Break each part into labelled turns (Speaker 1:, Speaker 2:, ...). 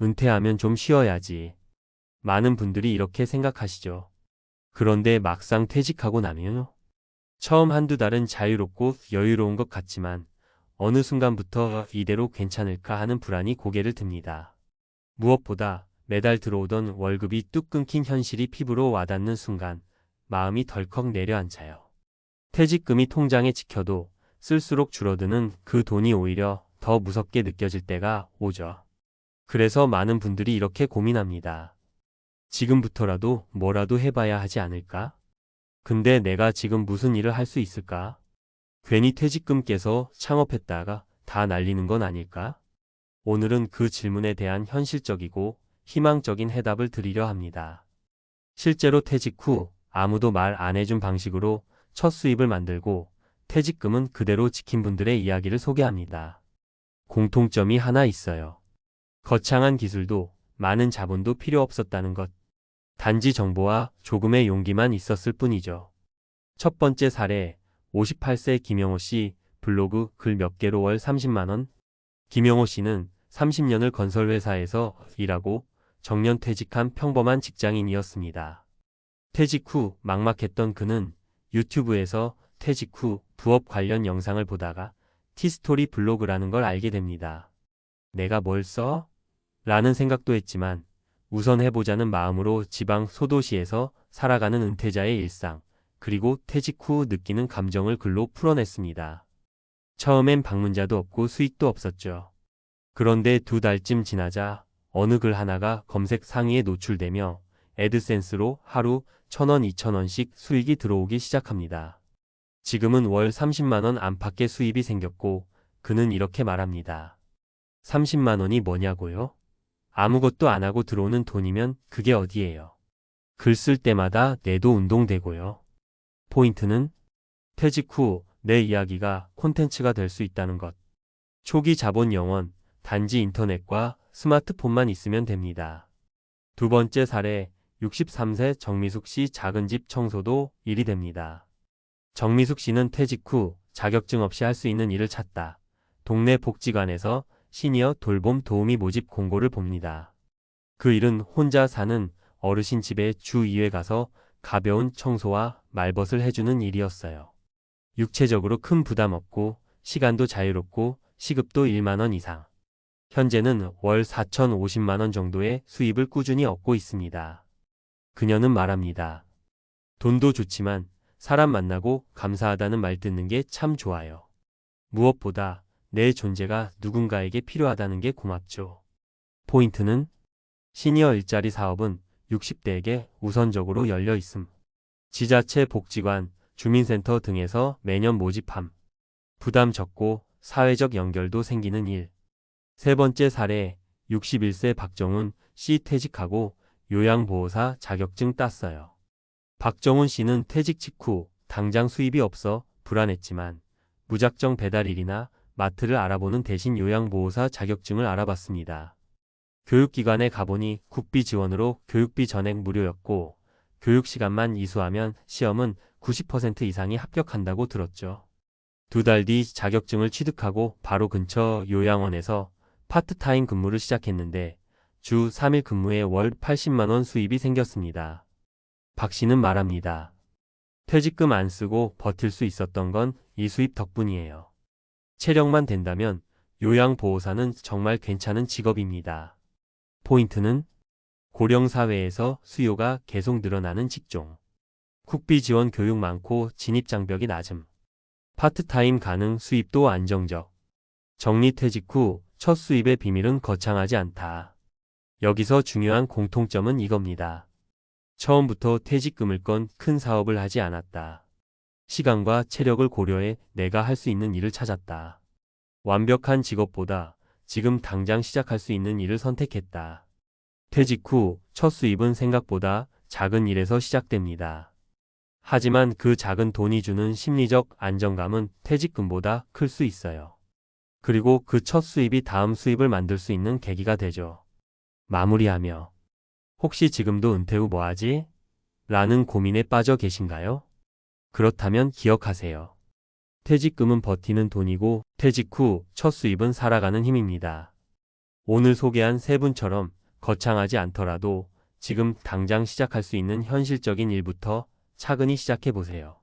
Speaker 1: 은퇴하면 좀 쉬어야지. 많은 분들이 이렇게 생각하시죠. 그런데 막상 퇴직하고 나면요. 처음 한두 달은 자유롭고 여유로운 것 같지만 어느 순간부터 이대로 괜찮을까 하는 불안이 고개를 듭니다. 무엇보다 매달 들어오던 월급이 뚝 끊긴 현실이 피부로 와닿는 순간 마음이 덜컥 내려앉아요. 퇴직금이 통장에 찍혀도 쓸수록 줄어드는 그 돈이 오히려 더 무섭게 느껴질 때가 오죠. 그래서 많은 분들이 이렇게 고민합니다. 지금부터라도 뭐라도 해봐야 하지 않을까? 근데 내가 지금 무슨 일을 할 수 있을까? 괜히 퇴직금 깨서 창업했다가 다 날리는 건 아닐까? 오늘은 그 질문에 대한 현실적이고 희망적인 해답을 드리려 합니다. 실제로 퇴직 후 아무도 말 안 해준 방식으로 첫 수입을 만들고 퇴직금은 그대로 지킨 분들의 이야기를 소개합니다. 공통점이 하나 있어요. 거창한 기술도 많은 자본도 필요 없었다는 것. 단지 정보와 조금의 용기만 있었을 뿐이죠. 첫 번째 사례, 58세 김영호 씨, 블로그 글 몇 개로 월 30만 원. 김영호 씨는 30년을 건설회사에서 일하고 정년 퇴직한 평범한 직장인이었습니다. 퇴직 후 막막했던 그는 유튜브에서 퇴직 후 부업 관련 영상을 보다가 티스토리 블로그라는 걸 알게 됩니다. 내가 뭘 써? 라는 생각도 했지만 우선 해보자는 마음으로 지방 소도시에서 살아가는 은퇴자의 일상, 그리고 퇴직 후 느끼는 감정을 글로 풀어냈습니다. 처음엔 방문자도 없고 수익도 없었죠. 그런데 두 달쯤 지나자 어느 글 하나가 검색 상위에 노출되며 애드센스로 하루 1,000원, 2,000원씩 수익이 들어오기 시작합니다. 지금은 월 30만 원 안팎의 수입이 생겼고 그는 이렇게 말합니다. 30만 원이 뭐냐고요? 아무것도 안 하고 들어오는 돈이면 그게 어디예요? 글 쓸 때마다 뇌도 운동되고요. 포인트는 퇴직 후 내 이야기가 콘텐츠가 될 수 있다는 것. 초기 자본 영원, 단지 인터넷과 스마트폰만 있으면 됩니다. 두 번째 사례, 63세 정미숙 씨 작은 집 청소도 일이 됩니다. 정미숙 씨는 퇴직 후 자격증 없이 할 수 있는 일을 찾다. 동네 복지관에서 시니어 돌봄 도우미 모집 공고를 봅니다. 그 일은 혼자 사는 어르신 집에 주 2회 가서 가벼운 청소와 말벗을 해주는 일이었어요. 육체적으로 큰 부담 없고 시간도 자유롭고 시급도 1만 원 이상. 현재는 월 4,050만 원 정도의 수입을 꾸준히 얻고 있습니다. 그녀는 말합니다. 돈도 좋지만 사람 만나고 감사하다는 말 듣는 게 참 좋아요. 무엇보다 내 존재가 누군가에게 필요하다는 게 고맙죠. 포인트는 시니어 일자리 사업은 60대에게 우선적으로 열려 있음. 지자체 복지관, 주민센터 등에서 매년 모집함. 부담 적고 사회적 연결도 생기는 일. 세 번째 사례, 61세 박정훈 씨 퇴직하고 요양보호사 자격증 땄어요. 박정훈 씨는 퇴직 직후 당장 수입이 없어 불안했지만 무작정 배달일이나 마트를 알아보는 대신 요양보호사 자격증을 알아봤습니다. 교육기관에 가보니 국비 지원으로 교육비 전액 무료였고 교육시간만 이수하면 시험은 90% 이상이 합격한다고 들었죠. 두 달 뒤 자격증을 취득하고 바로 근처 요양원에서 파트타임 근무를 시작했는데 주 3일 근무에 월 80만 원 수입이 생겼습니다. 박 씨는 말합니다. 퇴직금 안 쓰고 버틸 수 있었던 건 이 수입 덕분이에요. 체력만 된다면 요양보호사는 정말 괜찮은 직업입니다. 포인트는 고령사회에서 수요가 계속 늘어나는 직종. 국비 지원 교육 많고 진입장벽이 낮음. 파트타임 가능 수입도 안정적. 정리퇴직 후 첫 수입의 비밀은 거창하지 않다. 여기서 중요한 공통점은 이겁니다. 처음부터 퇴직금을 건 큰 사업을 하지 않았다. 시간과 체력을 고려해 내가 할 수 있는 일을 찾았다. 완벽한 직업보다 지금 당장 시작할 수 있는 일을 선택했다. 퇴직 후 첫 수입은 생각보다 작은 일에서 시작됩니다. 하지만 그 작은 돈이 주는 심리적 안정감은 퇴직금보다 클 수 있어요. 그리고 그 첫 수입이 다음 수입을 만들 수 있는 계기가 되죠. 마무리하며 혹시 지금도 은퇴 후 뭐하지? 라는 고민에 빠져 계신가요? 그렇다면 기억하세요. 퇴직금은 버티는 돈이고 퇴직 후 첫 수입은 살아가는 힘입니다. 오늘 소개한 세 분처럼 거창하지 않더라도 지금 당장 시작할 수 있는 현실적인 일부터 차근히 시작해 보세요.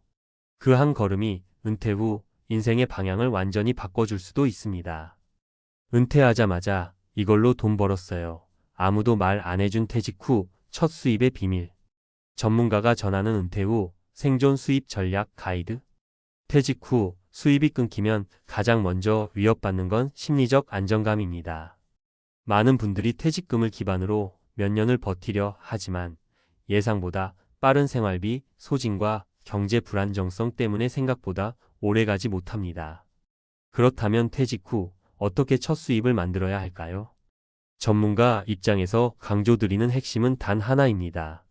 Speaker 1: 그 한 걸음이 은퇴 후 인생의 방향을 완전히 바꿔줄 수도 있습니다. 은퇴하자마자 이걸로 돈 벌었어요. 아무도 말 안 해준 퇴직 후 첫 수입의 비밀. 전문가가 전하는 은퇴 후 생존 수입 전략 가이드. 퇴직 후 수입이 끊기면 가장 먼저 위협받는 건 심리적 안정감입니다. 많은 분들이 퇴직금을 기반으로 몇 년을 버티려 하지만 예상보다 빠른 생활비, 소진과 경제 불안정성 때문에 생각보다 오래 가지 못합니다. 그렇다면 퇴직 후 어떻게 첫 수입을 만들어야 할까요? 전문가 입장에서 강조드리는 핵심은 단 하나입니다.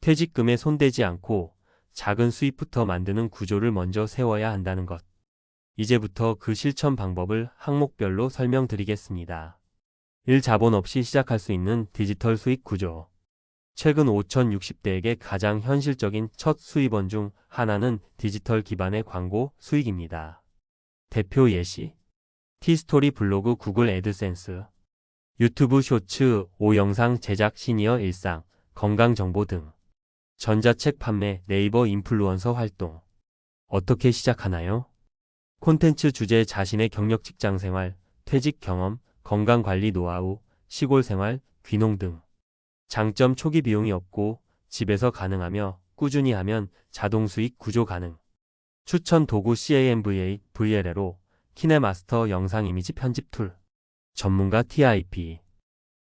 Speaker 1: 퇴직금에 손대지 않고 작은 수입부터 만드는 구조를 먼저 세워야 한다는 것. 이제부터 그 실천 방법을 항목별로 설명드리겠습니다. 1. 자본 없이 시작할 수 있는 디지털 수익 구조. 최근 5060대에게 가장 현실적인 첫 수입원 중 하나는 디지털 기반의 광고 수익입니다. 대표 예시. 티스토리 블로그 구글 애드센스. 유튜브 쇼츠 5영상 제작 시니어 일상, 건강 정보 등. 전자책 판매 네이버 인플루언서 활동. 어떻게 시작하나요? 콘텐츠 주제 자신의 경력 직장 생활, 퇴직 경험, 건강관리 노하우, 시골 생활, 귀농 등. 장점 초기 비용이 없고 집에서 가능하며 꾸준히 하면 자동 수익 구조 가능. 추천 도구 CANVA, VLLO, 키네마스터 영상 이미지 편집 툴. 전문가 TIP.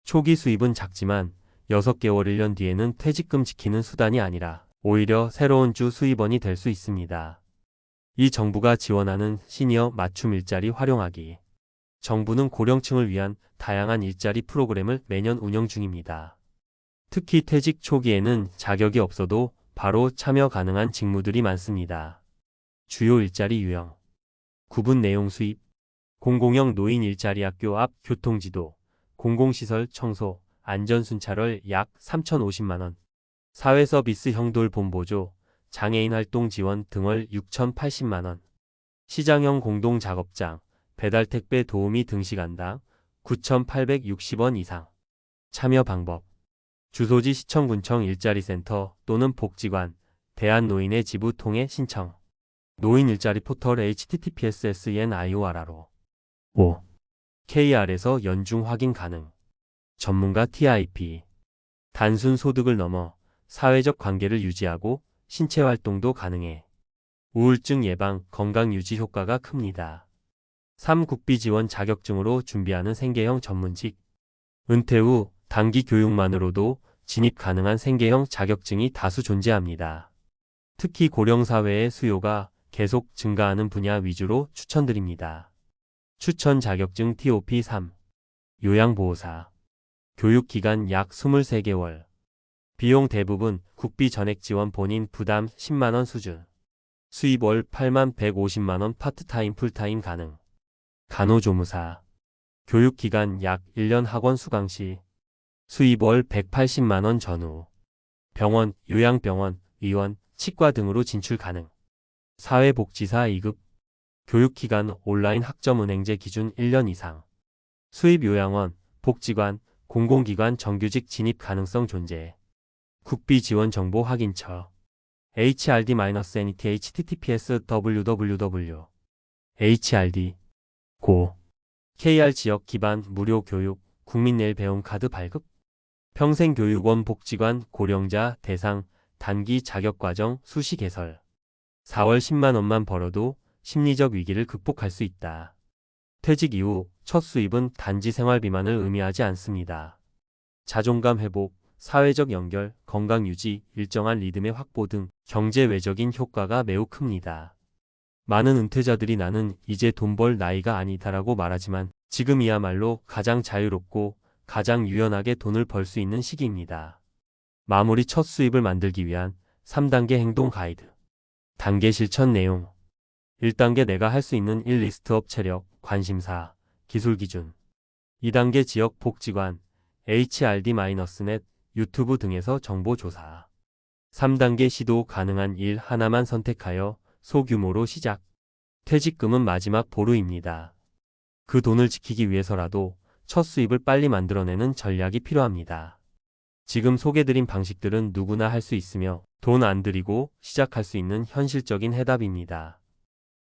Speaker 1: 초기 수입은 작지만 6개월 1년 뒤에는 퇴직금 지키는 수단이 아니라 오히려 새로운 주 수입원이 될 수 있습니다. 이 정부가 지원하는 시니어 맞춤 일자리 활용하기. 정부는 고령층을 위한 다양한 일자리 프로그램을 매년 운영 중입니다. 특히 퇴직 초기에는 자격이 없어도 바로 참여 가능한 직무들이 많습니다. 주요 일자리 유형. 구분 내용 수입. 공공형 노인 일자리 학교 앞 교통지도, 공공시설 청소, 안전순찰월 약 3,050만원. 사회서비스 형돌 본보조, 장애인 활동 지원 등월 6,080만원. 시장형 공동작업장, 배달택배 도우미 등시간당 9,860원 이상. 참여 방법. 주소지 시청군청 일자리센터 또는 복지관, 대한노인의 지부 통해 신청. 노인 일자리 포털 https://senior로 5. KR에서 연중 확인 가능. 전문가 TIP. 단순 소득을 넘어 사회적 관계를 유지하고 신체 활동도 가능해 우울증 예방, 건강 유지 효과가 큽니다. 3. 국비 지원 자격증으로 준비하는 생계형 전문직. 은퇴 후 단기 교육만으로도 진입 가능한 생계형 자격증이 다수 존재합니다. 특히 고령사회의 수요가 계속 증가하는 분야 위주로 추천드립니다. 추천 자격증 TOP 3. 요양보호사. 교육기간 약 23개월. 비용 대부분 국비 전액 지원 본인 부담 10만원 수준. 수입 월 8만 150만원 파트타임 풀타임 가능. 간호조무사. 교육기간 약 1년 학원 수강시. 수입 월 180만원 전후. 병원, 요양병원, 의원, 치과 등으로 진출 가능. 사회복지사 2급. 교육기간 온라인 학점은행제 기준 1년 이상. 수입 요양원, 복지관, 공공기관 정규직 진입 가능성 존재. 국비 지원 정보 확인처. HRD-NET https://www. HRD. 고. KR 지역 기반 무료 교육, 국민내일 배움 카드 발급. 평생교육원 복지관 고령자 대상 단기 자격과정 수시 개설. 4월 10만원만 벌어도 심리적 위기를 극복할 수 있다. 퇴직 이후 첫 수입은 단지 생활비만을 의미하지 않습니다. 자존감 회복, 사회적 연결, 건강 유지, 일정한 리듬의 확보 등 경제 외적인 효과가 매우 큽니다. 많은 은퇴자들이 나는 이제 돈 벌 나이가 아니다라고 말하지만 지금이야말로 가장 자유롭고 가장 유연하게 돈을 벌 수 있는 시기입니다. 마무리 첫 수입을 만들기 위한 3단계 행동 가이드. 단계 실천 내용. 1단계 내가 할 수 있는 1 리스트업 체력, 관심사, 기술 기준. 2단계 지역 복지관, HRD-NET, 유튜브 등에서 정보 조사. 3단계 시도 가능한 일 하나만 선택하여 소규모로 시작. 퇴직금은 마지막 보루입니다. 그 돈을 지키기 위해서라도 첫 수입을 빨리 만들어내는 전략이 필요합니다. 지금 소개드린 방식들은 누구나 할 수 있으며 돈 안 들이고 시작할 수 있는 현실적인 해답입니다.